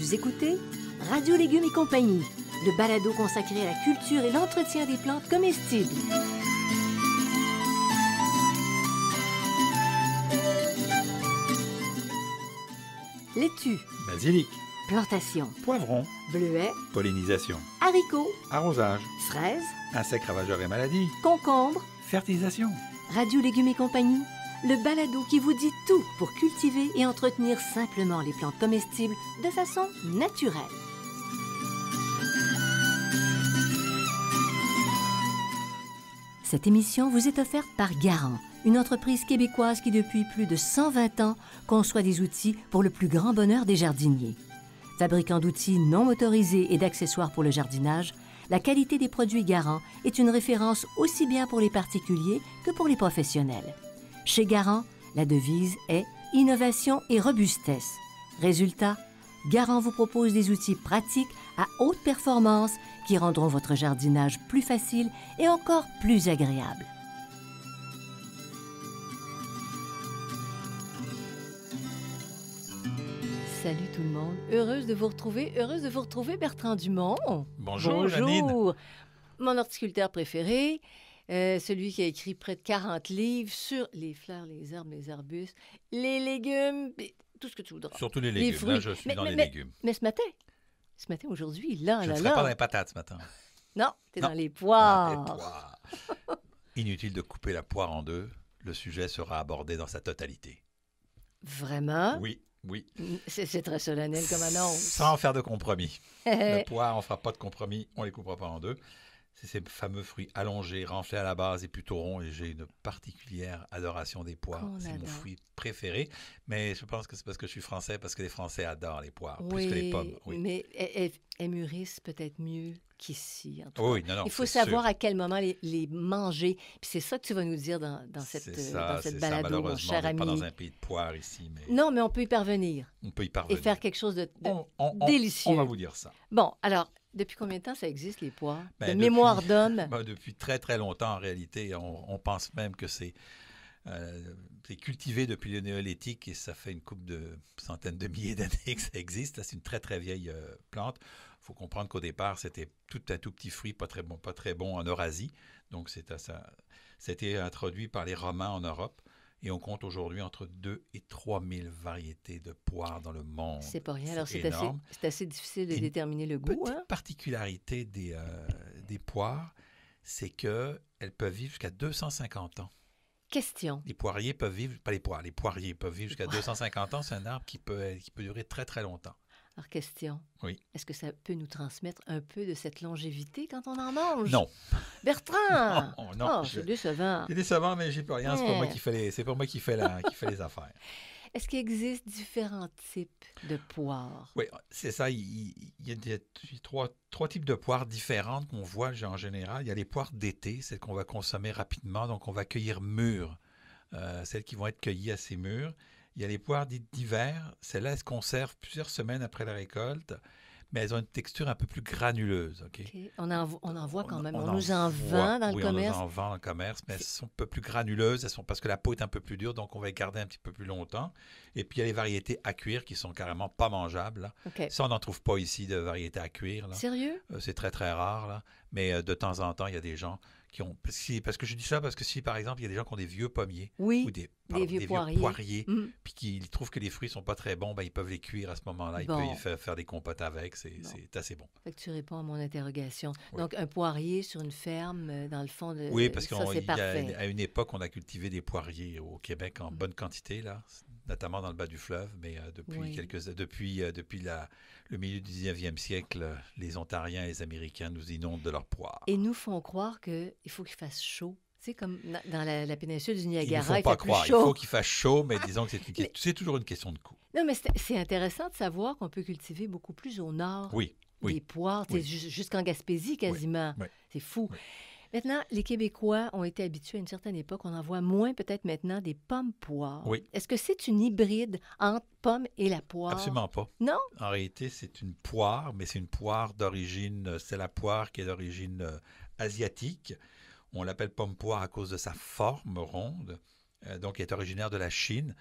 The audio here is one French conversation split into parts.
Vous écoutez Radio Légumes et compagnie, le balado consacré à la culture et l'entretien des plantes comestibles. Laitue, Basilic, plantation, poivron, bleuets, pollinisation, haricots, arrosage, fraises, insectes ravageurs et maladies, concombres. fertilisation. Radio Légumes et compagnie, le balado qui vous dit tout pour cultiver et entretenir simplement les plantes comestibles de façon naturelle. Cette émission vous est offerte par Garant, une entreprise québécoise qui depuis plus de 120 ans conçoit des outils pour le plus grand bonheur des jardiniers. Fabricant d'outils non motorisés et d'accessoires pour le jardinage, la qualité des produits Garant est une référence aussi bien pour les particuliers que pour les professionnels. Chez Garant, la devise est « Innovation et robustesse ». Résultat, Garant vous propose des outils pratiques à haute performance qui rendront votre jardinage plus facile et encore plus agréable. Salut tout le monde, heureuse de vous retrouver Bertrand Dumont. Bonjour, Janine. Mon horticulteur préféré, celui qui a écrit près de 40 livres sur les fleurs, les herbes, les arbustes, les légumes, tout ce que tu voudras. Surtout les légumes, fruits. là je suis dans les légumes. Mais ce matin, aujourd'hui, là, Je ne là, serai là. pas dans les patates ce matin. Non, t'es Non. dans les Ah, poires. les poires. Inutile de couper la poire en deux, le sujet sera abordé dans sa totalité. Vraiment? Oui, oui. C'est très solennel comme annonce. Sans faire de compromis. Le poire, on ne fera pas de compromis, on ne les coupera pas en deux. C'est ces fameux fruits allongés, renflés à la base et plutôt ronds. Et j'ai une particulière adoration des poires. Qu'on C'est mon adore. fruit préféré. Mais je pense que c'est parce que je suis français, parce que les Français adorent les poires, Oui, plus que les pommes. Oui, mais elles mûrissent peut-être mieux qu'ici, en tout cas. oui, non, non. Il faut c'est savoir sûr. à quel moment les manger. Puis c'est ça que tu vas nous dire dans cette, C'est dans ça, cette c'est ça. balado, mon Malheureusement, cher on n'est pas ami. dans un pays de poires ici, mais Non, mais on peut y parvenir on peut y et parvenir. faire quelque chose de On- délicieux. On va vous dire ça. Bon, alors, depuis combien de temps ça existe, les poires? Ben, de depuis- mémoire d'homme. Ben, depuis très, très longtemps, en réalité. On pense même que c'est cultivé depuis le néolithique et ça fait une couple de centaines de milliers d'années que ça existe. Là, c'est une très, très vieille plante. Il faut comprendre qu'au départ, c'était tout un tout petit fruit, pas très bon en Eurasie. Donc, c'était introduit par les Romains en Europe. Et on compte aujourd'hui entre 2 et 3 000 variétés de poires dans le monde. C'est pas rien. Alors, c'est énorme. assez difficile de Une déterminer le goût. Petite Hein? particularité des poires, c'est qu'elles peuvent vivre jusqu'à 250 ans. Question. Les poiriers peuvent vivre, pas les poires, les poiriers peuvent vivre jusqu'à 250 ans. C'est un arbre qui peut durer très, très longtemps. Alors, question. Oui. Est-ce que ça peut nous transmettre un peu de cette longévité quand on en mange? Non. Bertrand! Non. Oh, c'est décevant. C'est décevant, mais j'ai pas rien. C'est pas moi Ouais. qui fait les affaires. Est-ce qu'il existe différents types de poires? Oui, c'est ça. Il y a trois types de poires différentes qu'on voit en général. Il y a les poires d'été, celles qu'on va consommer rapidement, donc on va cueillir mûres, celles qui vont être cueillies assez mûres. Il y a les poires dites d'hiver, celles-là, elles se conservent plusieurs semaines après la récolte, mais elles ont une texture un peu plus granuleuse. OK? OK. On en voit quand même. On en nous en vend dans le oui, commerce. on nous en vend dans le commerce, mais elles sont un peu plus granuleuses, parce que la peau est un peu plus dure, donc on va les garder un petit peu plus longtemps. Et puis il y a les variétés à cuire qui sont carrément pas mangeables. Là. OK. Ça, on n'en trouve pas ici de variétés à cuire. Là. Sérieux? C'est très, très rare, là. Mais de temps en temps, il y a des gens qui ont... Parce que je dis ça parce que si, par exemple, il y a des gens qui ont des vieux pommiers Oui. ou des vieux poiriers. poiriers, Mm. puis qui trouvent que les fruits sont pas très bons, ben, ils peuvent les cuire à ce moment-là. Ils Bon. peuvent faire des compotes avec. C'est assez bon. Fait que tu réponds à mon interrogation. Oui. Donc, un poirier sur une ferme, dans le fond de... Oui, parce ça, qu'à c'est parfait. une époque, on a cultivé des poiriers au Québec en bonne quantité, là, notamment dans le bas du fleuve. Mais Oui. depuis le milieu du 19e siècle, les Ontariens et les Américains nous inondent de leurs poires. Et nous font croire qu'il faut qu'il fasse chaud. Tu sais, comme dans la péninsule du Ils ne Niagara, faut il pas fait plus croire. Il chaud. faut qu'il fasse chaud, mais disons que c'est toujours une question de coût. Non, mais c'est intéressant de savoir qu'on peut cultiver beaucoup plus au nord Oui, des oui. poires, Oui. jusqu'en Gaspésie quasiment. oui. C'est fou. Oui. Maintenant, les Québécois ont été habitués à une certaine époque, on en voit moins peut-être maintenant des pommes poires. Oui. Est-ce que c'est une hybride entre pomme et la poire? Absolument pas. Non? En réalité, c'est une poire, mais c'est une poire d'origine, c'est la poire qui est d'origine asiatique. On l'appelle pomme poire à cause de sa forme ronde, donc elle est originaire de la Chine.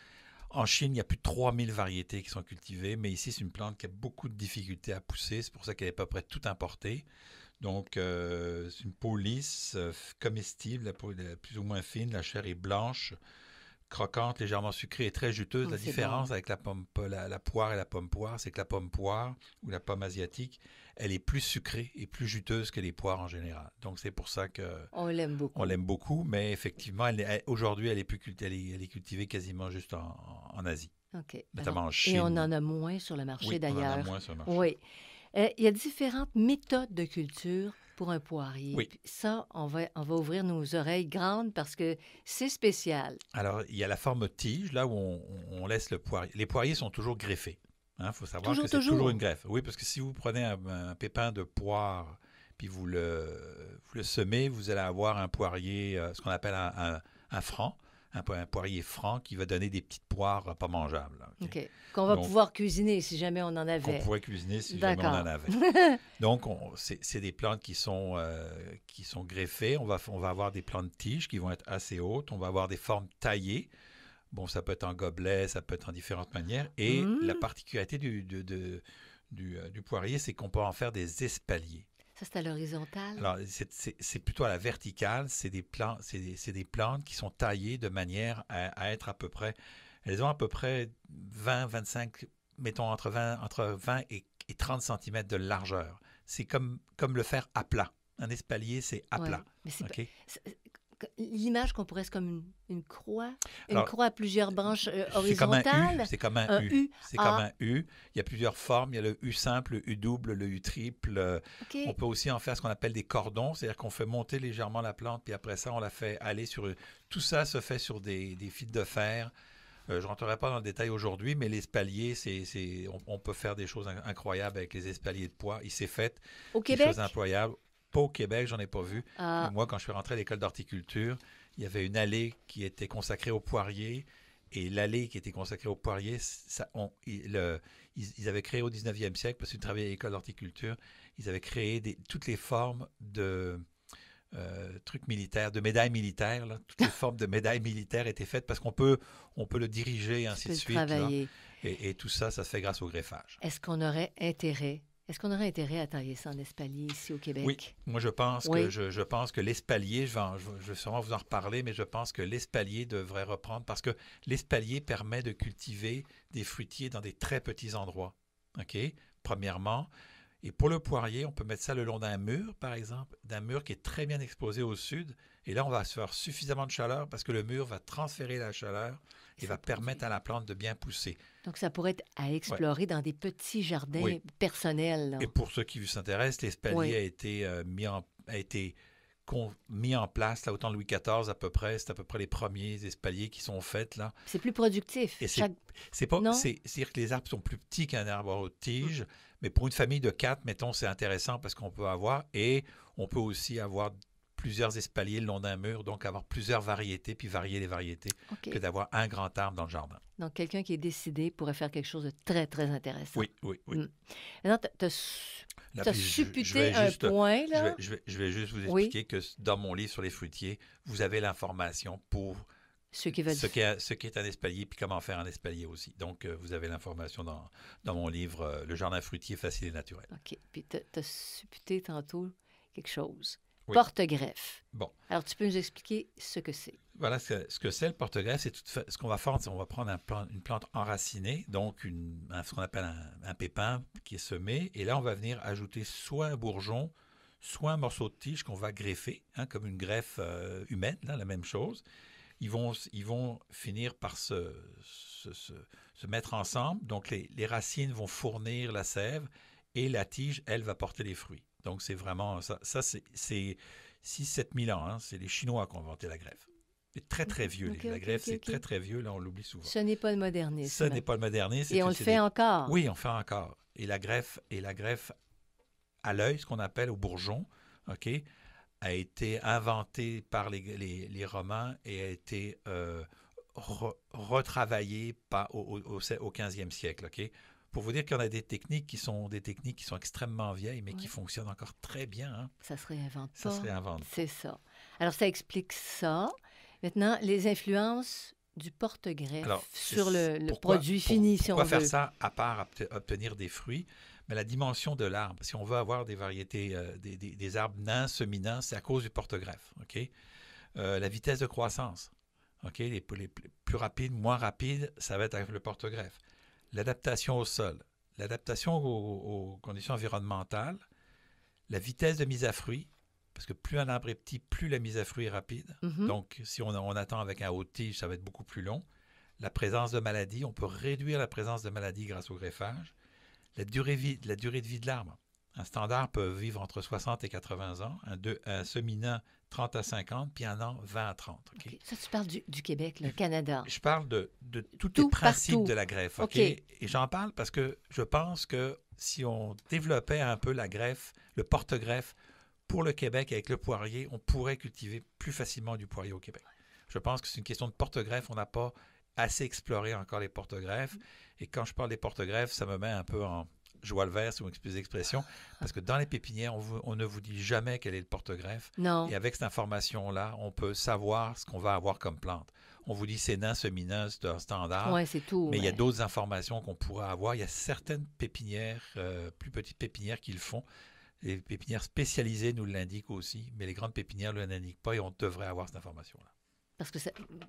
En Chine, il y a plus de 3000 variétés qui sont cultivées, mais ici, c'est une plante qui a beaucoup de difficultés à pousser. C'est pour ça qu'elle est à peu près toute importée. Donc, c'est une peau lisse, comestible, la peau est plus ou moins fine, la chair est blanche, croquante, légèrement sucrée et très juteuse. La C'est différence bon. avec la poire et la pomme poire, c'est que la pomme poire ou la pomme asiatique, elle est plus sucrée et plus juteuse que les poires en général. Donc, c'est pour ça que On l'aime on beaucoup. l'aime beaucoup, mais effectivement, aujourd'hui, elle est cultivée quasiment juste en Asie, OK. notamment en Et on Chine. en a moins sur le marché Oui, on en a d'ailleurs. moins sur le marché. Oui. Il y a différentes méthodes de culture pour un poirier. Oui. Puis ça, on va ouvrir nos oreilles grandes parce que c'est spécial. Alors, il y a la forme tige, là où on laisse le poirier. Les poiriers sont toujours greffés. Il faut savoir que c'est toujours une greffe. Oui, parce que si vous prenez un pépin de poire, puis vous le semez, vous allez avoir un poirier, ce qu'on appelle un franc, un poirier franc qui va donner des petites poires pas mangeables. Là, OK? OK. Qu'on va Donc, pouvoir cuisiner si jamais on en qu'on avait. pourrait cuisiner si jamais on en D'accord. avait. Donc, c'est des plantes qui sont greffées. On va avoir des plantes tiges qui vont être assez hautes. On va avoir des formes taillées. Bon, ça peut être en gobelet, ça peut être en différentes manières. Et la particularité du poirier, c'est qu'on peut en faire des espaliers. Ça, c'est à l'horizontale? Alors, c'est plutôt à la verticale. C'est des plantes qui sont taillées de manière à être à peu près... Elles ont à peu près 20, 25, mettons entre 20 et 30 cm de largeur. C'est comme le faire à plat. Un espalier, c'est à Ouais. plat. Mais OK? l'image qu'on pourrait, c'est comme une croix. Une Alors, croix à plusieurs branches c'est comme un U. horizontales. C'est comme un Un U. U. C'est Ah. comme un U. Il y a plusieurs formes. Il y a le U simple, le U double, le U triple. OK. On peut aussi en faire ce qu'on appelle des cordons, c'est-à-dire qu'on fait monter légèrement la plante, puis après ça, on la fait aller sur... Tout ça se fait sur des fils de fer. Je ne rentrerai pas dans le détail aujourd'hui, mais l'espalier, on peut faire des choses incroyables avec les espaliers de pois. Il s'est fait Au des Québec? choses incroyables. Pas au Québec, j'en ai pas vu. Ah. Mais moi, quand je suis rentré à l'école d'horticulture, il y avait une allée qui était consacrée aux poiriers. Et l'allée qui était consacrée aux poiriers, ils avaient créé au 19e siècle, parce qu'ils travaillaient à l'école d'horticulture, ils avaient créé toutes les formes de trucs militaires, de médailles militaires. Là. Toutes les formes de médailles militaires étaient faites parce qu'on peut le diriger, et ainsi de suite. Travailler. Là. Et tout ça, ça se fait grâce au greffage. Est-ce qu'on aurait intérêt à tailler ça en espalier ici au Québec? Oui, moi je pense Oui. que je pense que l'espalier, je vais sûrement vous en reparler, mais je pense que l'espalier devrait reprendre parce que l'espalier permet de cultiver des fruitiers dans des très petits endroits. OK? Premièrement. Et pour le poirier, on peut mettre ça le long d'un mur, par exemple, d'un mur qui est très bien exposé au sud. Et là, on va se faire suffisamment de chaleur parce que le mur va transférer la chaleur et va permettre à la plante de bien pousser. Donc, ça pourrait être à explorer dans des petits jardins Oui. personnels. Là. Et pour ceux qui s'intéressent, l'espalier Oui. a été mis en place là, au temps de Louis XIV à peu près. C'est à peu près les premiers espaliers qui sont faits là. C'est plus productif. Et Chaque... Non? c'est-à-dire que les arbres sont plus petits qu'un arbre à haute tige, mais pour une famille de 4, mettons, c'est intéressant parce qu'on peut avoir, et on peut aussi avoir plusieurs espaliers le long d'un mur, donc avoir plusieurs variétés, puis varier les variétés, OK. que d'avoir un grand arbre dans le jardin. Donc, quelqu'un qui est décidé pourrait faire quelque chose de très, très intéressant. Oui, oui, oui. Maintenant, tu Là, as puis supputé un point, là. Je vais juste vous Oui. expliquer que dans mon livre sur les fruitiers, vous avez l'information pour Ceux qui veulent... ce qu'est un espalier, puis comment faire un espalier aussi. Donc, vous avez l'information dans mon livre Le jardin fruitier facile et naturel. OK. Puis, tu as supputé tantôt quelque chose. Oui. Porte-greffe. Bon. Alors, tu peux nous expliquer ce que c'est? Voilà ce que c'est le porte-greffe. Ce qu'on va faire, c'est qu'on va prendre une plante enracinée, donc ce qu'on appelle un pépin qui est semé. Et là, on va venir ajouter soit un bourgeon, soit un morceau de tige qu'on va greffer, comme une greffe humaine, là, la même chose. Ils vont finir par se mettre ensemble. Donc, les racines vont fournir la sève et la tige, elle, va porter les fruits. Donc, c'est vraiment ça. Ça, c'est 6-7 000 ans. Hein. C'est les Chinois qui ont inventé la greffe. C'est très, très vieux. La greffe, c'est très, très vieux. Là, on l'oublie souvent. Ce n'est pas le modernisme. Ce n'est pas le modernisme. Et on le fait encore. Oui, on le fait encore. Et la greffe à l'œil, ce qu'on appelle au bourgeon, OK, a été inventée par les Romains et a été retravaillée au 15e siècle, OK? Pour vous dire qu'il y en a des techniques qui sont extrêmement vieilles, mais qui fonctionnent encore très bien. Hein? Ça se réinvente pas. Ça se réinvente. C'est ça. Alors, ça explique ça. Maintenant, les influences du porte-greffe Alors, sur le produit fini, si on veut. Pourquoi faire ça, à part obtenir des fruits? Mais la dimension de l'arbre, si on veut avoir des variétés, des arbres nains, semi-nains, c'est à cause du porte-greffe. OK? La vitesse de croissance. OK? Les plus rapides, moins rapides, ça va être avec le porte-greffe. L'adaptation au sol, l'adaptation aux conditions environnementales, la vitesse de mise à fruit, parce que plus un arbre est petit, plus la mise à fruit est rapide. Mhm. Donc, si on attend avec un haut tige, ça va être beaucoup plus long. La présence de maladies, on peut réduire la présence de maladies grâce au greffage. La durée de vie de l'arbre. Un standard peut vivre entre 60 et 80 ans, un semi-nain 30 à 50, puis un an 20 à 30. Okay? Okay. Ça, tu parles du Québec, le Canada. Je parle de tous les principes partout. de la greffe. Okay? Et j'en parle parce que je pense que si on développait un peu la greffe, le porte-greffe, pour le Québec, avec le poirier, on pourrait cultiver plus facilement du poirier au Québec. Je pense que c'est une question de porte-greffe. On n'a pas assez exploré encore les porte-greffes. Et quand je parle des porte-greffes, ça me met un peu en joie le vert, si vous m'excusez l'expression, parce que dans les pépinières, on ne vous dit jamais quel est le porte-greffe. Non. Et avec cette information-là, on peut savoir ce qu'on va avoir comme plante. On vous dit c'est nain, semi-nain, c'est un standard. Oui, c'est tout. Mais il y a d'autres informations qu'on pourrait avoir. Il y a certaines pépinières, plus petites pépinières qui le font. Les pépinières spécialisées nous l'indiquent aussi, mais les grandes pépinières ne l'indiquent pas et on devrait avoir cette information-là. Parce que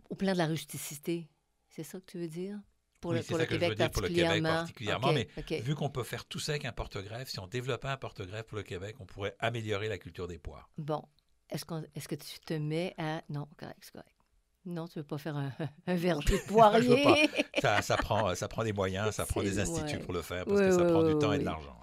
au plan de la rusticité, c'est ça que tu veux dire? Pour oui, le Québec particulièrement. Okay, mais vu qu'on peut faire tout ça avec un porte-greffe, si on développait un porte-greffe pour le Québec, on pourrait améliorer la culture des poires. Bon. Est-ce que tu te mets à... Non, correct, c'est correct. Non, tu ne veux pas faire un verger de poirier? Je veux pas. Ça prend des moyens, ça prend des instituts pour le faire, parce que ça prend du temps et de l'argent.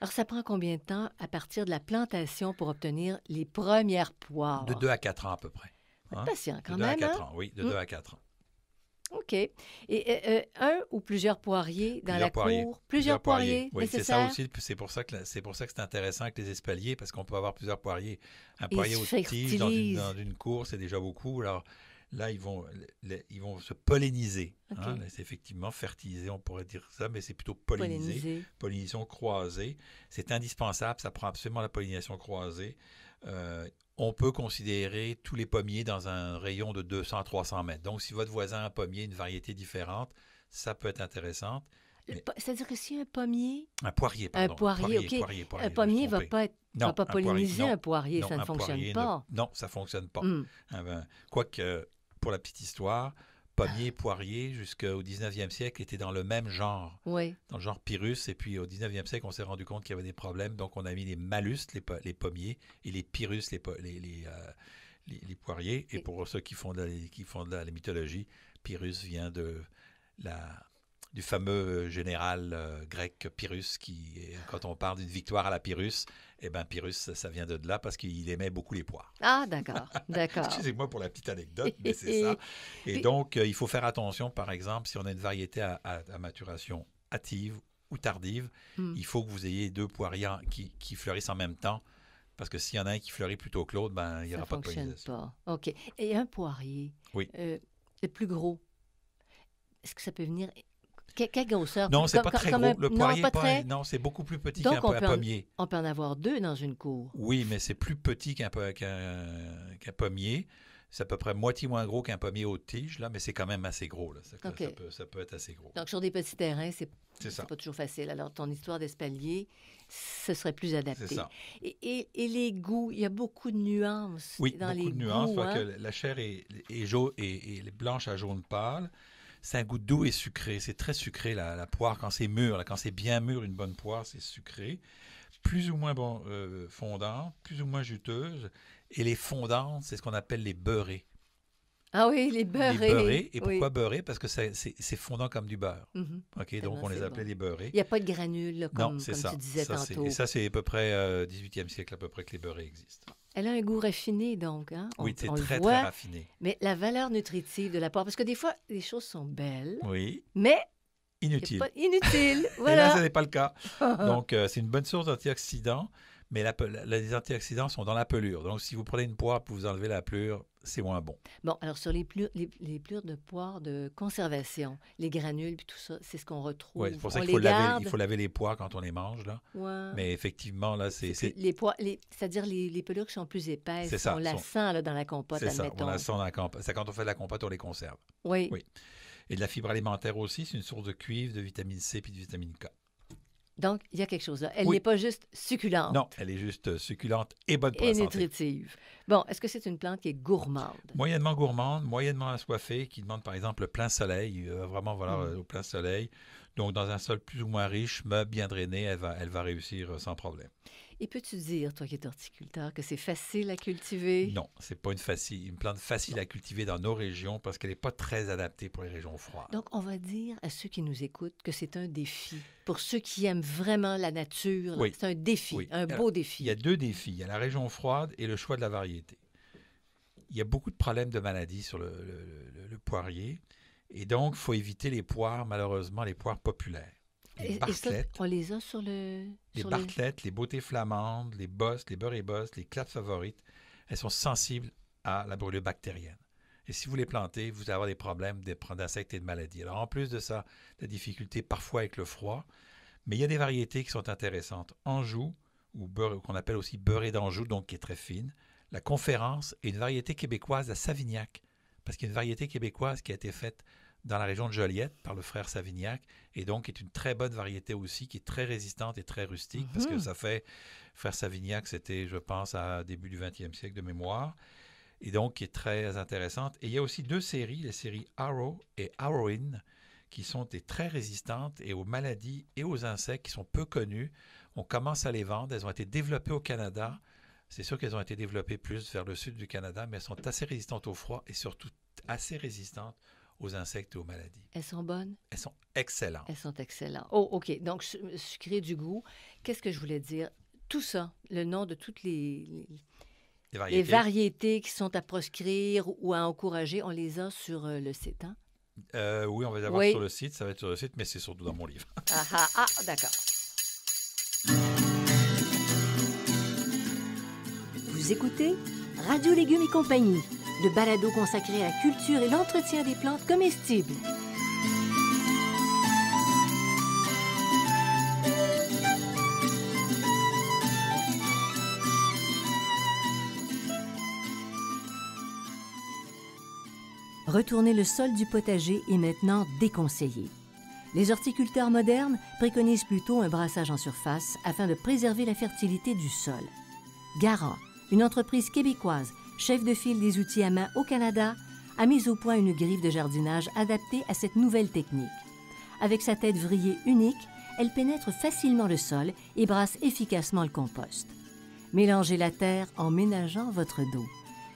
Alors, ça prend combien de temps à partir de la plantation pour obtenir les premières poires? De 2 à 4 ans à peu près. Hein? Patient quand de 2 même. À 4 ans, oui, de 2 à 4 ans. OK. Et un ou plusieurs poiriers dans la cour? Plusieurs poiriers oui, nécessaires? C'est ça aussi. C'est pour ça que c'est intéressant avec les espaliers, parce qu'on peut avoir plusieurs poiriers. Un poirier au tige dans une cour, c'est déjà beaucoup. Alors là, ils vont se polliniser. Okay. Hein? C'est effectivement fertiliser, on pourrait dire ça, mais c'est plutôt polliniser. Pollinisation croisée. C'est indispensable, ça prend absolument la pollinisation croisée. On peut considérer tous les pommiers dans un rayon de 200 à 300 mètres. Donc, si votre voisin a un pommier, une variété différente, ça peut être intéressant. C'est-à-dire que si un pommier... Un poirier, pardon. Un poirier, OK. Un pommier ne va pas polliniser un poirier, ça ne fonctionne pas. Non, ça ne fonctionne pas. Quoique, pour la petite histoire, pommier et poirier, jusqu'au 19e siècle, étaient dans le même genre. Oui. Dans le genre Pyrrhus. Et puis, au 19e siècle, on s'est rendu compte qu'il y avait des problèmes. Donc, on a mis les Malus, les pommiers, et les Pyrrhus, les poiriers. Et pour ceux qui font de la mythologie, Pyrrhus vient du fameux général grec Pyrrhus, quand on parle d'une victoire à la Pyrrhus, eh bien, Pyrrhus, ça vient de là parce qu'il aimait beaucoup les poires. Ah, d'accord. Excusez-moi pour la petite anecdote, mais c'est ça. Et donc, il faut faire attention, par exemple, si on a une variété à maturation hâtive ou tardive, il faut que vous ayez 2 poiriers qui fleurissent en même temps, parce que s'il y en a un qui fleurit plutôt que l'autre, ben, il n'y aura pas de pollinisation. Ça ne fonctionne pas. OK. Et un poirier, oui. Le plus gros, est-ce que ça peut venir... Quelle grosseur? Non, c'est pas très gros. Le poirier, non, c'est beaucoup plus petit qu'un pommier. On peut en avoir 2 dans une cour. Oui, mais c'est plus petit qu'un pommier. C'est à peu près moitié moins gros qu'un pommier haute tige, là, mais c'est quand même assez gros. Là. Ça peut être assez gros. Donc, sur des petits terrains, c'est pas toujours facile. Alors, ton histoire d'espalier, ce serait plus adapté. C'est ça. Et les goûts, il y a beaucoup de nuances dans les goûts. Oui, beaucoup de nuances. Que la chair est jaune et blanche à jaune pâle. C'est un goût doux et sucré. C'est très sucré, la poire, quand c'est mûr. Là, quand c'est bien mûr, une bonne poire, c'est sucré. Plus ou moins fondante, plus ou moins juteuse. Et les fondantes, c'est ce qu'on appelle les beurrées. Ah oui, les beurrées. Les beurrées. Et pourquoi beurrées? Parce que c'est fondant comme du beurre. OK, donc on les appelait les beurrées. Il n'y a pas de granules, là, comme tu disais tantôt. Et ça, c'est à peu près 18e siècle, à peu près, que les beurrées existent. Elle a un goût raffiné, donc. Hein? Oui, c'est très, très raffiné. Mais la valeur nutritive de la poire, parce que des fois, les choses sont belles, mais inutiles. Inutile, voilà. Et là, ce n'est pas le cas. Donc, c'est une bonne source d'antioxydants. Mais les antioxydants sont dans la pelure. Donc, si vous prenez une poire pour vous enlever la pelure, c'est moins bon. Bon, alors sur les pelures de poire de conservation, les granules puis tout ça, c'est ce qu'on retrouve. Oui, c'est pour ça On qu'il faut les laver, garde. il faut laver les poires quand on les mange, là. Ouais. Mais effectivement, là, C'est c'est-à-dire les pelures qui sont plus épaisses, c'est ça, on la sent là, dans la compote, c'est ça. admettons. On la sent dans la compote. C'est quand on fait de la compote, on les conserve. Oui. Oui. Et de la fibre alimentaire aussi, c'est une source de cuivre, de vitamine C puis de vitamine K. Donc, il y a quelque chose là. Elle Oui. n'est pas juste succulente. Non, elle est juste succulente et bonne pour Et la santé. nutritive. Bon, est-ce que c'est une plante qui est gourmande? Moyennement gourmande, moyennement assoiffée, qui demande par exemple le plein soleil, il va vraiment valoir au plein soleil. Donc, dans un sol plus ou moins riche, meuble, bien drainé, elle va réussir sans problème. Et peux-tu dire, toi qui es horticulteur, que c'est facile à cultiver? Non, c'est pas une plante facile à cultiver dans nos régions parce qu'elle n'est pas très adaptée pour les régions froides. Donc, on va dire à ceux qui nous écoutent que c'est un défi. Pour ceux qui aiment vraiment la nature, là, Oui. c'est un défi, Oui. un beau défi. Il y a 2 défis. Il y a la région froide et le choix de la variété. Il y a beaucoup de problèmes de maladies sur le poirier. Et donc, il faut éviter les poires, malheureusement, les poires populaires. Les Et ça, Bartlett, on les a sur le... les sur Bartlett, les beautés flamandes, les bosses, les beurre et bosses, les clattes favorites, elles sont sensibles à la brûlure bactérienne. Et si vous les plantez, vous allez avoir des problèmes d'insectes et de maladies. Alors, en plus de ça, la difficulté parfois avec le froid, mais il y a des variétés qui sont intéressantes. Anjou, ou qu'on appelle aussi beurrée d'Anjou, donc qui est très fine. La Conférence et une variété québécoise, la Savignac, parce qu'il y a une variété québécoise qui a été faite dans la région de Joliette par le frère Savignac, et donc est une très bonne variété aussi, qui est très résistante et très rustique, parce que ça fait, frère Savignac, c'était, je pense, à début du 20e siècle de mémoire, et donc qui est très intéressante. Et il y a aussi 2 séries, les séries Arrow et Arrowin, qui sont très résistantes et aux maladies et aux insectes qui sont peu connues. On commence à les vendre, elles ont été développées au Canada. C'est sûr qu'elles ont été développées plus vers le sud du Canada, mais elles sont assez résistantes au froid et surtout assez résistantes aux insectes et aux maladies. Elles sont bonnes? Elles sont excellentes. Elles sont excellentes. Oh, OK. Donc, sucré du goût. Qu'est-ce que je voulais dire? Tout ça, le nom de toutes les variétés qui sont à proscrire ou à encourager, on les a sur le site, hein? Oui, on va les avoir sur le site. Ça va être sur le site, mais c'est surtout dans mon livre. D'accord. Vous écoutez Radio Légumes et compagnie, le balado consacré à la culture et l'entretien des plantes comestibles. Retourner le sol du potager est maintenant déconseillé. Les horticulteurs modernes préconisent plutôt un brassage en surface afin de préserver la fertilité du sol. Garant, une entreprise québécoise, chef de file des outils à main au Canada, a mis au point une griffe de jardinage adaptée à cette nouvelle technique. Avec sa tête vrillée unique, elle pénètre facilement le sol et brasse efficacement le compost. Mélangez la terre en ménageant votre dos.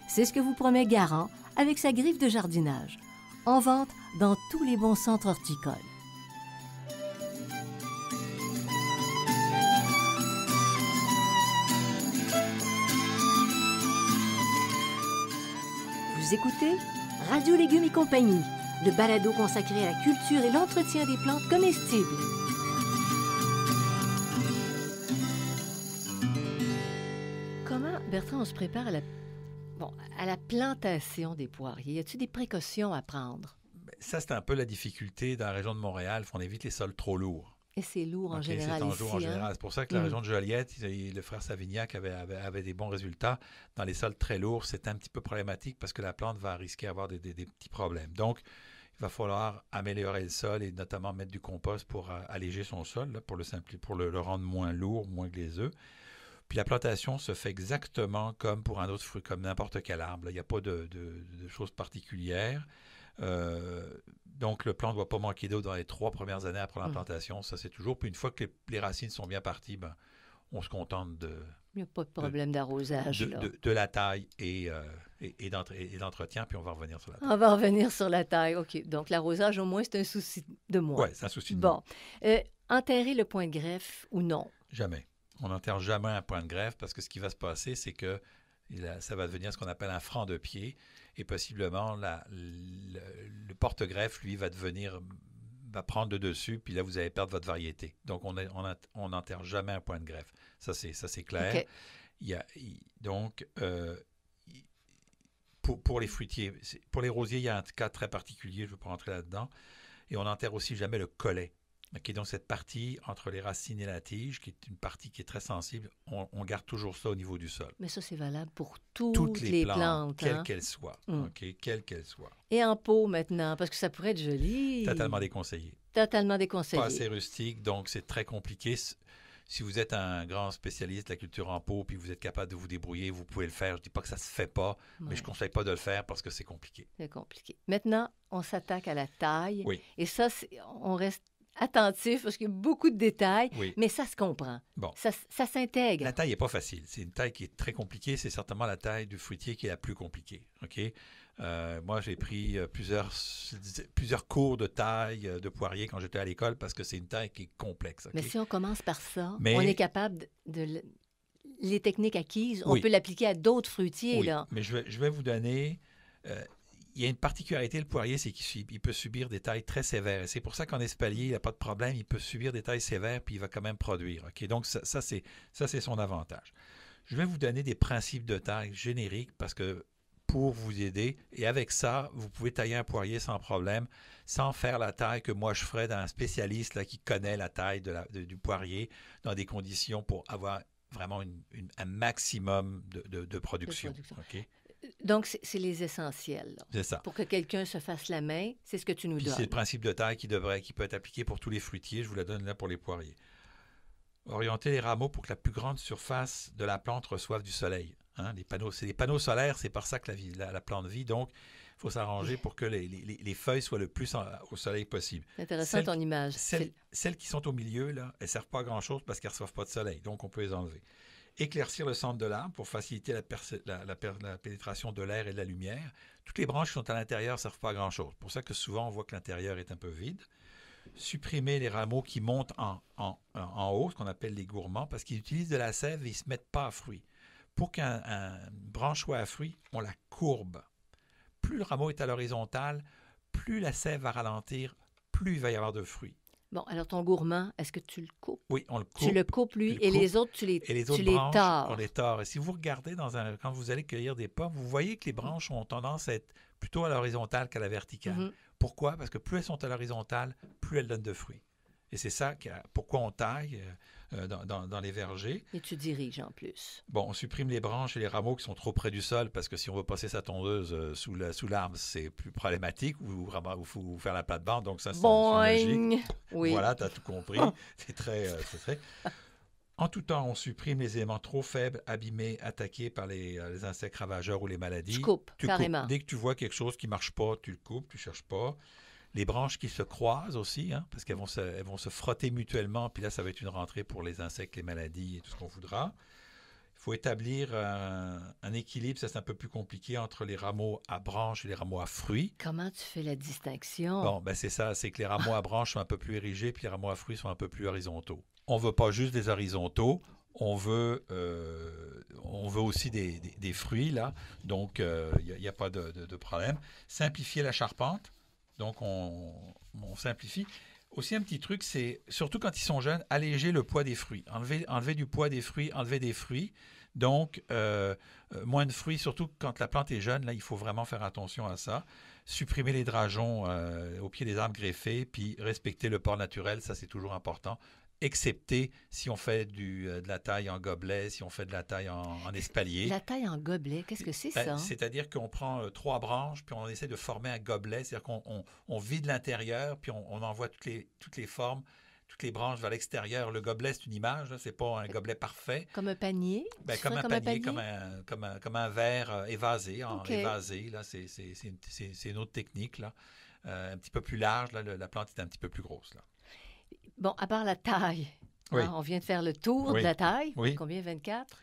C'est ce que vous promet Garant avec sa griffe de jardinage, en vente dans tous les bons centres horticoles. Vous écoutez Radio Légumes et compagnie, le balado consacré à la culture et l'entretien des plantes comestibles. Comment, Bertrand, on se prépare à la plantation des poiriers? Y a-t-il des précautions à prendre? Ça, c'est un peu la difficulté dans la région de Montréal. On évite les sols trop lourds. Et c'est lourd en général ici. En général. C'est pour ça que la région de Joliette, le frère Savignac avait des bons résultats. Dans les sols très lourds, c'est un petit peu problématique parce que la plante va risquer d'avoir des petits problèmes. Donc, il va falloir améliorer le sol et notamment mettre du compost pour alléger son sol, là, pour le rendre moins lourd, moins glaiseux. Puis la plantation se fait exactement comme pour un autre fruit, comme n'importe quel arbre. Il n'y a pas de choses particulières. Donc, le plant ne doit pas manquer d'eau dans les 3 premières années après l'implantation. Ça, c'est toujours. Puis une fois que les racines sont bien parties, on se contente il n'y a pas de problème d'arrosage. De la taille et d'entretien, puis on va revenir sur la taille. On va revenir sur la taille. OK. Donc, l'arrosage, au moins, c'est un souci de moi. Oui, c'est un souci de moi. Bon. Enterrer le point de greffe ou non? Jamais. On n'enterre jamais un point de greffe parce que ce qui va se passer, c'est que ça va devenir ce qu'on appelle un franc de pied et possiblement le porte-greffe, lui, va devenir va prendre le dessus, puis là, vous allez perdre votre variété. Donc, on n'enterre jamais un point de greffe. Ça, c'est clair. OK. Donc, pour les fruitiers, pour les rosiers, il y a un cas très particulier, je ne veux pas rentrer là-dedans. Et on n'enterre aussi jamais le collet. Okay, donc, cette partie entre les racines et la tige, qui est une partie qui est très sensible, on garde toujours ça au niveau du sol. Mais ça, c'est valable pour toutes Toutes les plantes. quelles Hein? qu'elles soient. Okay, quelles qu'elles soient. Et en pot maintenant, parce que ça pourrait être joli. Totalement déconseillé. Totalement déconseillé. Pas assez rustique, donc c'est très compliqué. Si vous êtes un grand spécialiste de la culture en pot, puis vous êtes capable de vous débrouiller, vous pouvez le faire. Je ne dis pas que ça ne se fait pas, mais je ne conseille pas de le faire parce que c'est compliqué. C'est compliqué. Maintenant, on s'attaque à la taille. Oui. Et ça, on reste attentif parce qu'il y a beaucoup de détails, Oui. mais ça se comprend. Bon. Ça s'intègre. La taille n'est pas facile. C'est une taille qui est très compliquée. C'est certainement la taille du fruitier qui est la plus compliquée. OK? Moi, j'ai pris plusieurs cours de taille de poirier quand j'étais à l'école parce que c'est une taille qui est complexe. Okay? Mais si on commence par ça, on est capable les techniques acquises, on Oui. peut l'appliquer à d'autres fruitiers. Oui, là. mais je vais vous donner... il y a une particularité, le poirier, c'est qu'il peut subir des tailles très sévères. Et c'est pour ça qu'en espalier, il n'y a pas de problème. Il peut subir des tailles sévères, puis il va quand même produire. Okay? Donc, ça c'est son avantage. Je vais vous donner des principes de taille génériques parce que pour vous aider, et avec ça, vous pouvez tailler un poirier sans problème, sans faire la taille que moi je ferais d'un spécialiste là, qui connaît la taille du poirier dans des conditions pour avoir vraiment un maximum de production. Okay? Donc, c'est les essentiels. Là. C'est ça. Pour que quelqu'un se fasse la main, c'est ce que tu nous donnes. C'est le principe de taille qui peut être appliqué pour tous les fruitiers. Je vous la donne là pour les poiriers. Orienter les rameaux pour que la plus grande surface de la plante reçoive du soleil. Hein? C'est des panneaux solaires, c'est par ça que la plante vit. Donc, il faut s'arranger pour que les feuilles soient le plus au soleil possible. C'est intéressant ton image. Celles qui sont au milieu, là, elles ne servent pas à grand-chose parce qu'elles ne reçoivent pas de soleil. Donc, on peut les enlever. Éclaircir le centre de l'arbre pour faciliter la pénétration de l'air et de la lumière. Toutes les branches qui sont à l'intérieur ne servent pas à grand-chose. C'est pour ça que souvent, on voit que l'intérieur est un peu vide. Supprimer les rameaux qui montent en haut, ce qu'on appelle les gourmands, parce qu'ils utilisent de la sève et ils ne se mettent pas à fruits. Pour qu'une branche soit à fruits, on la courbe. Plus le rameau est à l'horizontale, plus la sève va ralentir, plus il va y avoir de fruits. Bon, alors ton gourmand, est-ce que tu le coupes? Oui, on le coupe. Tu le coupes, lui, et les autres, tu les tords. On les tord. Et si vous regardez quand vous allez cueillir des pommes, vous voyez que les branches ont tendance à être plutôt à l'horizontale qu'à la verticale. Mm-hmm. Pourquoi? Parce que plus elles sont à l'horizontale, plus elles donnent de fruits. Et c'est ça pourquoi on taille dans les vergers. Et tu diriges en plus. Bon, on supprime les branches et les rameaux qui sont trop près du sol parce que si on veut passer sa tondeuse sous l'arbre, c'est plus problématique ou faut faire la plate-bande. Donc ça, c'est logique. Oui. Voilà, tu as tout compris. C'est très... En tout temps, on supprime les éléments trop faibles, abîmés, attaqués par les insectes ravageurs ou les maladies. Tu coupes, carrément. Dès que tu vois quelque chose qui ne marche pas, tu le coupes, tu ne cherches pas. Les branches qui se croisent aussi, hein, parce qu'elles vont se frotter mutuellement, puis là, ça va être une rentrée pour les insectes, les maladies et tout ce qu'on voudra. Il faut établir un équilibre, ça c'est un peu plus compliqué, entre les rameaux à branches et les rameaux à fruits. Comment tu fais la distinction? Bon, ben c'est ça, c'est que les rameaux à branches sont un peu plus érigés, puis les rameaux à fruits sont un peu plus horizontaux. On ne veut pas juste des horizontaux, on veut aussi des fruits, là, donc il n'y a pas de problème. Simplifier la charpente. Donc, on simplifie. Aussi, un petit truc, c'est, surtout quand ils sont jeunes, alléger le poids des fruits. Enlever du poids des fruits, enlever des fruits. Donc, moins de fruits, surtout quand la plante est jeune, là, il faut vraiment faire attention à ça. Supprimer les drageons au pied des arbres greffés, puis respecter le port naturel, ça, c'est toujours important. Excepté si on fait de la taille en gobelet, si on fait de la taille en espalier. La taille en gobelet, qu'est-ce que c'est ça? C'est-à-dire qu'on prend 3 branches, puis on essaie de former un gobelet. C'est-à-dire qu'on vide l'intérieur, puis on envoie toutes les formes, toutes les branches vers l'extérieur. Le gobelet, c'est une image, ce n'est pas un gobelet parfait. Comme un panier? Comme un panier, comme un verre évasé. Évasé, là, c'est une autre technique, là. Un petit peu plus large, là, la plante est un petit peu plus grosse, là. Bon, à part la taille, oui. On vient de faire le tour de la taille. Oui. Combien? 24?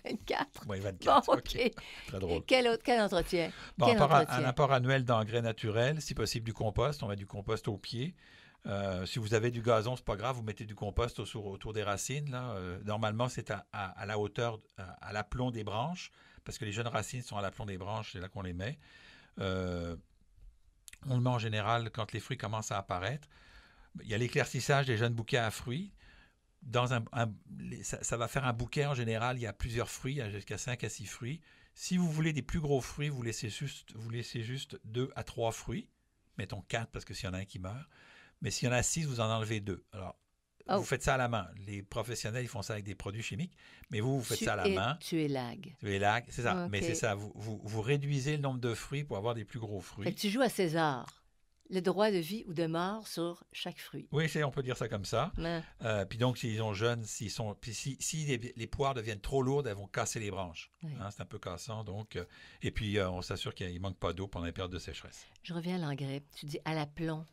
24? Oui, 24. Bon, OK. Très drôle. Quel entretien? Bon, un apport annuel d'engrais naturels, si possible du compost. On met du compost au pied. Si vous avez du gazon, c'est pas grave, vous mettez du compost autour des racines. Là. Normalement, c'est à la hauteur, à l'aplomb des branches, parce que les jeunes racines sont à l'aplomb des branches, c'est là qu'on les met. On le met en général quand les fruits commencent à apparaître. Il y a l'éclaircissage des jeunes bouquets à fruits. Ça va faire un bouquet en général, il y a plusieurs fruits, il y a jusqu'à 5 à 6 fruits. Si vous voulez des plus gros fruits, vous laissez juste 2 à 3 fruits. Mettons 4 parce que s'il y en a un qui meurt. Mais s'il y en a 6, vous en enlevez 2. Alors, vous faites ça à la main. Les professionnels, ils font ça avec des produits chimiques, mais vous faites ça à la main. Tu élagues. Tu élagues, c'est ça. Okay. Mais c'est ça, vous réduisez le nombre de fruits pour avoir des plus gros fruits. Fait que tu joues à César. Le droit de vie ou de mort sur chaque fruit. Oui, on peut dire ça comme ça. Puis donc, s'ils sont jeunes, si les poires deviennent trop lourdes, elles vont casser les branches. Oui. C'est un peu cassant. Donc, et puis, on s'assure qu'il ne manque pas d'eau pendant les périodes de sécheresse. Je reviens à l'engrais. Tu dis à l'aplomb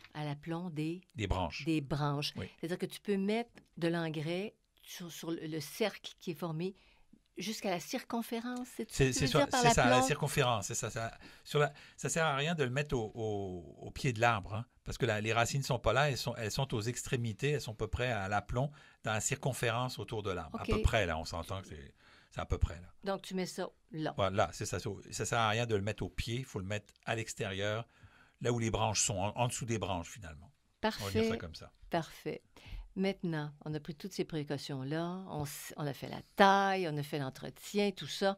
des branches. Des branches. Oui. C'est-à-dire que tu peux mettre de l'engrais sur le cercle qui est formé jusqu'à la circonférence, c'est ça, la circonférence. C'est ça. Ça sert à rien de le mettre au pied de l'arbre, hein, parce que les racines ne sont pas là, elles sont aux extrémités, elles sont à peu près à l'aplomb, dans la circonférence autour de l'arbre. Okay. À peu près, là, on s'entend que c'est à peu près là. Donc, tu mets ça là. Voilà, c'est ça. Ça ne sert à rien de le mettre au pied, il faut le mettre à l'extérieur, là où les branches sont, en dessous des branches, finalement. Parfait. On va dire ça comme ça. Parfait. Maintenant, on a pris toutes ces précautions-là, on a fait la taille, on a fait l'entretien, tout ça.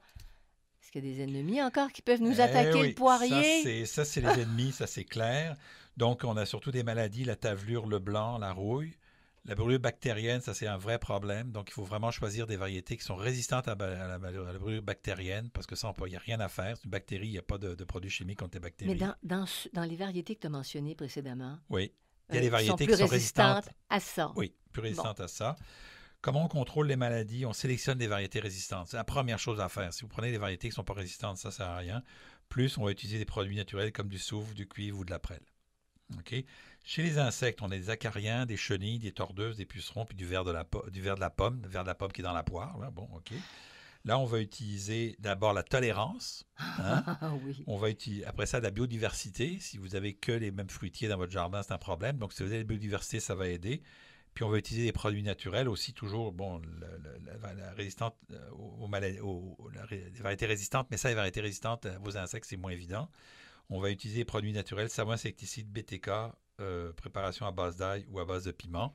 Est-ce qu'il y a des ennemis encore qui peuvent nous attaquer le poirier? Ça, c'est les ennemis, ça c'est clair. Donc, on a surtout des maladies, la tavelure, le blanc, la rouille. La brûlure bactérienne, ça c'est un vrai problème. Donc, il faut vraiment choisir des variétés qui sont résistantes à la brûlure bactérienne, parce que ça, il n'y a rien à faire. C'est une bactérie, il n'y a pas de produits chimiques contre les bactéries. Mais dans les variétés que tu as mentionnées précédemment, oui. Il y a des variétés qui sont résistantes à ça. Oui, plus résistantes à ça. Comment on contrôle les maladies? On sélectionne des variétés résistantes. C'est la première chose à faire. Si vous prenez des variétés qui ne sont pas résistantes, ça ne sert à rien. Plus, on va utiliser des produits naturels comme du soufre, du cuivre ou de la prêle. Okay? Chez les insectes, on a des acariens, des chenilles, des tordeuses, des pucerons, puis du ver de la pomme, le ver de la pomme qui est dans la poire. Là. Bon, OK. Là, on va utiliser d'abord la tolérance. Hein? Oui. On va utiliser, après ça, la biodiversité. Si vous n'avez que les mêmes fruitiers dans votre jardin, c'est un problème. Donc, si vous avez la biodiversité, ça va aider. Puis, on va utiliser des produits naturels aussi, toujours, bon, la résistante aux maladies, les variétés résistantes, mais ça, les variétés résistantes aux insectes, c'est moins évident. On va utiliser des produits naturels, savon insecticide, BTK, préparation à base d'ail ou à base de piment.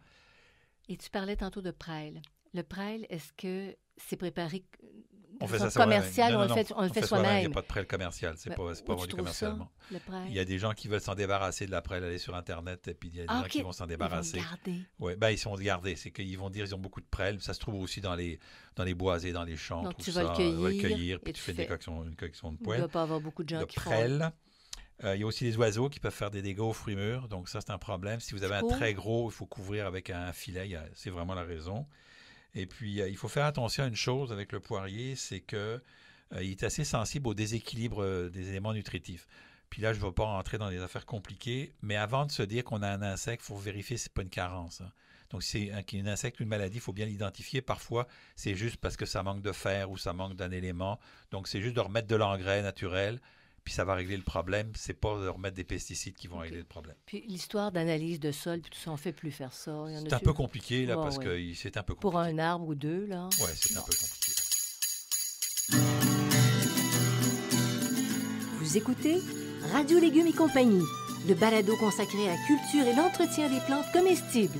Et tu parlais tantôt de prêle. Le prêle, est-ce que c'est préparé on fait ça commercial ou on le fait soi-même? Il n'y a pas de prêle commercial, c'est pas vendu commercialement. Il y a des gens qui veulent s'en débarrasser de la prêle, aller sur Internet, et puis il y a des gens qui vont s'en débarrasser. Ils vont garder. Oui, ils sont gardés. C'est qu'ils vont dire qu'ils ont beaucoup de prêle. Ça se trouve aussi dans les boisés, dans les champs. Donc, tu vas le cueillir, puis tu fais une coction de poêle. Il ne doit pas avoir beaucoup de gens qui font. Il y a aussi les oiseaux qui peuvent faire des dégâts aux fruits mûrs. Donc, ça, c'est un problème. Si vous avez un très gros, il faut couvrir avec un filet. C'est vraiment la raison. Et puis, il faut faire attention à une chose avec le poirier, c'est qu'il est assez sensible au déséquilibre des éléments nutritifs. Puis là, je ne vais pas rentrer dans des affaires compliquées, mais avant de se dire qu'on a un insecte, il faut vérifier si ce n'est pas une carence. Hein. Donc, si c'est un insecte ou une maladie, il faut bien l'identifier. Parfois, c'est juste parce que ça manque de fer ou ça manque d'un élément. Donc, c'est juste de remettre de l'engrais naturel. Puis ça va régler le problème. C'est pas de remettre des pesticides qui vont régler le problème. Puis l'histoire d'analyse de sol, puis tout ça, on ne fait plus faire ça. C'est un peu compliqué, là, parce que c'est un peu compliqué. Pour un arbre ou deux, là. Oui, c'est un peu compliqué. Vous écoutez Radio Légumes et compagnie, le balado consacré à la culture et l'entretien des plantes comestibles.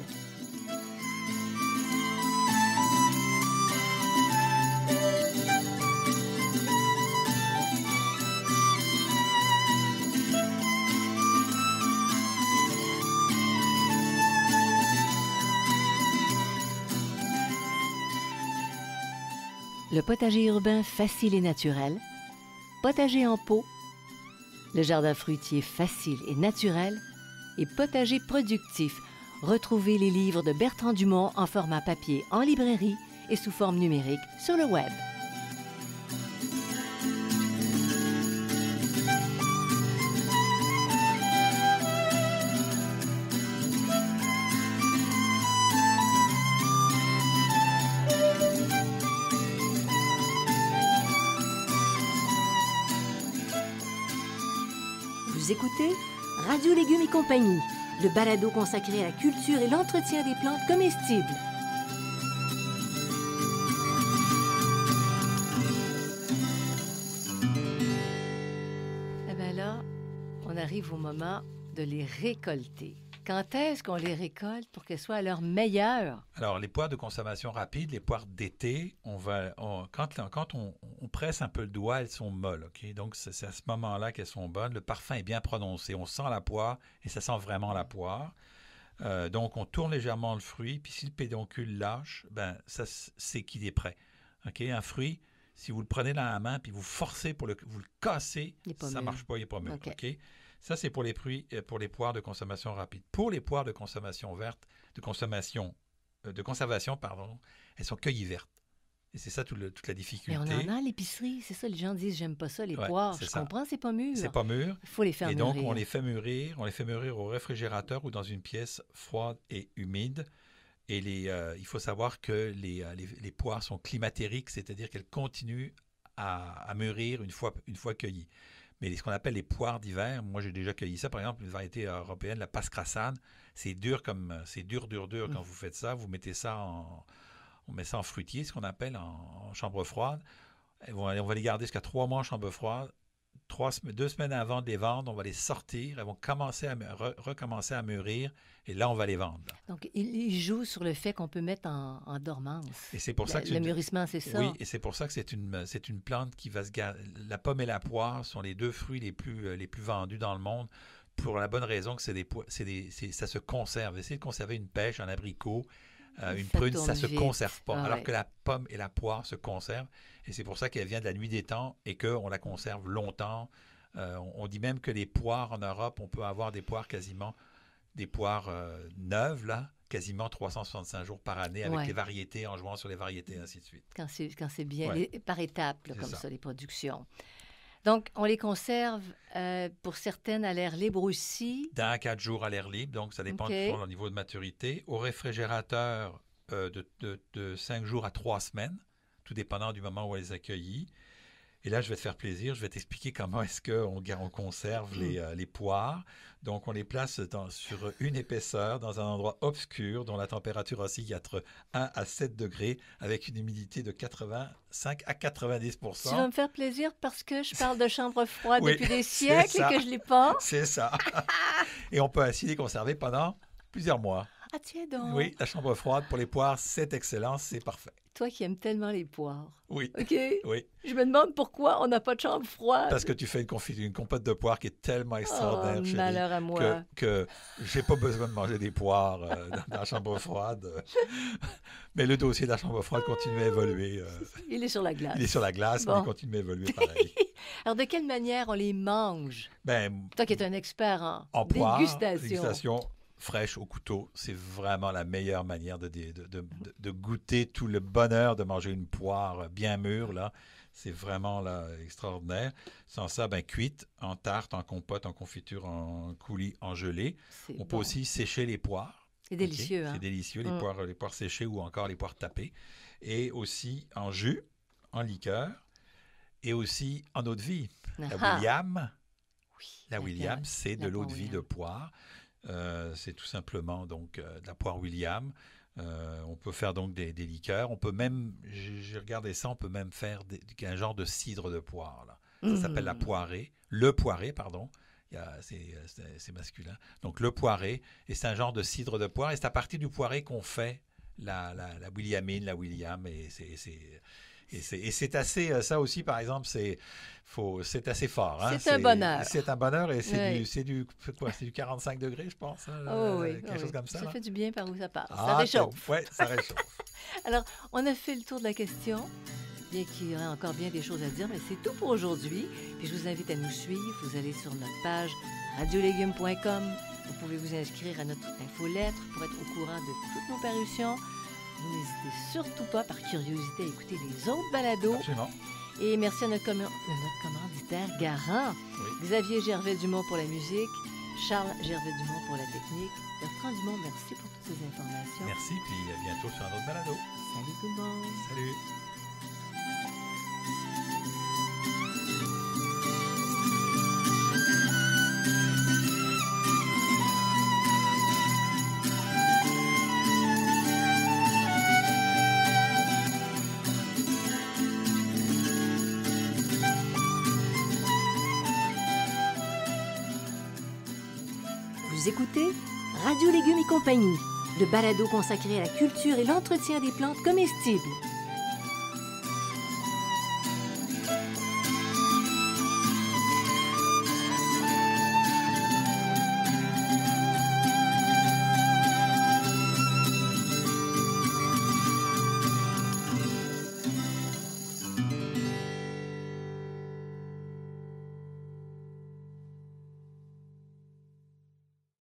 Le potager urbain facile et naturel, potager en pot, le jardin fruitier facile et naturel et potager productif. Retrouvez les livres de Bertrand Dumont en format papier en librairie et sous forme numérique sur le web. Vous écoutez Radio Légumes et compagnie, le balado consacré à la culture et l'entretien des plantes comestibles. Eh bien là, on arrive au moment de les récolter. Quand est-ce qu'on les récolte pour qu'elles soient à leur meilleur? Alors, les poires de consommation rapide, les poires d'été, quand on presse un peu le doigt, elles sont molles. OK? Donc, c'est à ce moment-là qu'elles sont bonnes. Le parfum est bien prononcé. On sent la poire et ça sent vraiment la poire. Donc, on tourne légèrement le fruit. Puis, si le pédoncule lâche, ben, ça, c'est qu'il est prêt. OK? Un fruit, si vous le prenez dans la main puis vous forcez vous le cassez, ça ne marche pas, il n'est pas mûr. OK. OK? Ça, c'est pour pour les poires de consommation rapide. Pour les poires de consommation verte, de conservation, pardon, elles sont cueillies vertes. Et c'est ça toute la difficulté. Mais on en a à l'épicerie, c'est ça. Les gens disent, j'aime pas ça, les Ouais, poires. c'est Je ça. comprends, c'est pas mûr. C'est pas mûr. Il faut les faire Et mûrir. donc, on les fait mûrir au réfrigérateur ou dans une pièce froide et humide. Et il faut savoir que les poires sont climatériques, c'est-à-dire qu'elles continuent à mûrir une fois cueillies. Mais ce qu'on appelle les poires d'hiver, moi j'ai déjà cueilli ça. Par exemple, une variété européenne, la Pascrasane, c'est dur quand vous faites ça. Vous mettez ça on met ça en fruitier, ce qu'on appelle en chambre froide. On va les garder jusqu'à 3 mois en chambre froide. 2 semaines avant de les vendre, on va les sortir. Elles vont recommencer à mûrir. Et là, on va les vendre. Donc, il joue sur le fait qu'on peut mettre en dormance. Et c'est pour ça que le mûrissement, c'est ça? Oui, et c'est pour ça que c'est une plante qui va se garder. La pomme et la poire sont les 2 fruits les plus vendus dans le monde pour la bonne raison que ça se conserve. Essayez de conserver une pêche, un abricot, une prune, ça ne se conserve pas. Alors que la pomme et la poire se conservent. Et c'est pour ça qu'elle vient de la nuit des temps et qu'on la conserve longtemps. On dit même que les poires en Europe, on peut avoir des poires neuves, là, quasiment 365 jours par année avec les variétés, en jouant sur les variétés, et ainsi de suite. Quand c'est bien, par étapes, là, comme ça, les productions. Donc, on les conserve pour certaines à l'air libre aussi. Dans 4 jours à l'air libre, donc ça dépend de leur niveau de maturité. Au réfrigérateur, de 5 jours à 3 semaines, tout dépendant du moment où on les accueillit. Et là, je vais te faire plaisir, je vais t'expliquer comment est-ce qu'on conserve les poires. Donc, on les place sur une épaisseur, dans un endroit obscur, dont la température oscille entre 1 à 7 degrés, avec une humidité de 85 à 90%. Tu vas me faire plaisir parce que je parle de chambre froide depuis des siècles et que je ne l'ai pas. C'est ça. Et on peut ainsi les conserver pendant plusieurs mois. Ah, tiens donc. Oui, la chambre froide pour les poires, c'est excellent, c'est parfait. Toi qui aimes tellement les poires. Oui. OK? Oui. Je me demande pourquoi on n'a pas de chambre froide. Parce que tu fais une compote de poires qui est tellement extraordinaire, chérie, malheur à moi. que j'ai pas besoin de manger des poires dans la chambre froide. Mais le dossier de la chambre froide continue à évoluer. Il est sur la glace. Il est sur la glace, mais il continue à évoluer pareil. Alors, de quelle manière on les mange? Toi qui es un expert en dégustation fraîche au couteau, c'est vraiment la meilleure manière de goûter tout le bonheur de manger une poire bien mûre, là. C'est vraiment là, extraordinaire. Sans ça, cuite, en tarte, en compote, en confiture, en coulis, en gelée. On peut aussi sécher les poires. C'est délicieux. Hein? C'est délicieux, les poires séchées ou encore les poires tapées. Et aussi en jus, en liqueur, et aussi en eau de vie. La William, William, c'est de l'eau de vie de poire. C'est tout simplement donc de la poire William. On peut faire donc des liqueurs. On peut même, j'ai regardé ça, on peut même faire un genre de cidre de poire. Là. Ça s'appelle la poirée. Le poiré, pardon. C'est masculin. Donc le poiré, et c'est un genre de cidre de poire. Et c'est à partir du poiré qu'on fait la Williamine, la William. Et c'est assez, ça aussi, par exemple, c'est assez fort. Hein? C'est un bonheur. C'est un bonheur et c'est du 45 degrés, je pense. Hein? Quelque chose comme ça. Ça fait du bien par où ça passe. Ah, ça réchauffe. Oui, ça réchauffe. Alors, on a fait le tour de la question. Bien qu'il y aurait encore bien des choses à dire, mais c'est tout pour aujourd'hui. Puis je vous invite à nous suivre. Vous allez sur notre page radiolégumes.com. Vous pouvez vous inscrire à notre infolettre pour être au courant de toutes nos parutions. Vous n'hésitez surtout pas, par curiosité, à écouter les autres balados. Absolument. Et merci à notre commanditaire Garant, Xavier Gervais-Dumont pour la musique, Charles Gervais-Dumont pour la technique. Bertrand Dumont, merci pour toutes ces informations. Merci, puis à bientôt sur un autre balado. Salut tout le monde. Salut. Vous écoutez Radio Légumes et compagnie, le balado consacré à la culture et l'entretien des plantes comestibles.